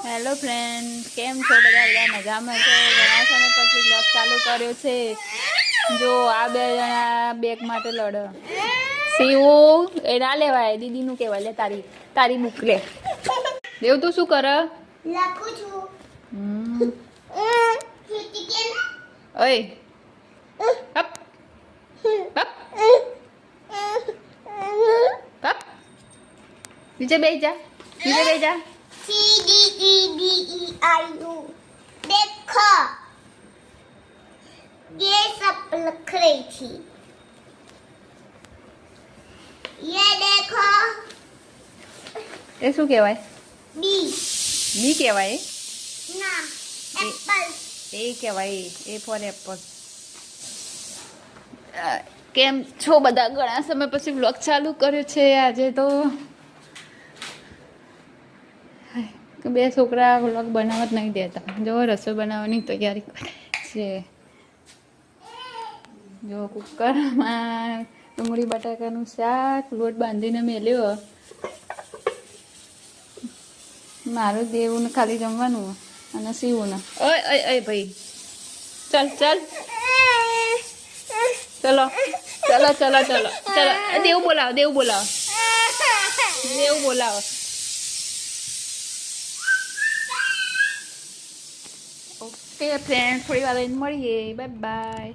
Hello friend, કેમ છો બધા મજામાં છો? ઘણા સમય પછી બ્લોગ ચાલુ કર્યો છે. જો આ બે જણા બેગ માટે લડે. સીવું એ ના લેવાય, દીદીનું કહેવાય. લે તારી બુક લે. દેવ તું શું કરે? લખું છું. ઓય હપ હપ હપ નીચે બેસી જા. C D E D E I U देखो ये सब लिख रही थी ये देखो એ શું કહેવાય? B બી કહેવાય. ना एप्पल એ કહેવાય. એ ફોર એપલ. કેમ છો બધા? ઘણા સમય પછી વ્લોગ ચાલુ કર્યો છે આજે તો. બે છોકરા વ્લોગ બનાવવા જ નહીં દેતા. જો રસોઈ બનાવવાની તૈયારી કરે છે. જો કુકરમાં ડુંગળી બટાકાનું શાક લોટ બાંધીને મેલ્યો. મારું દેવું ખાલી જમવાનું અને સીવું ને. ઓય ઓય ઓય ભાઈ, ચલ ચલ ચલો ચલો ચલો ચલો ચલો. દેવું બોલાવો. ઓકે ફ્રેન્ડ, થોડી વાર મળીએ. Bye bye.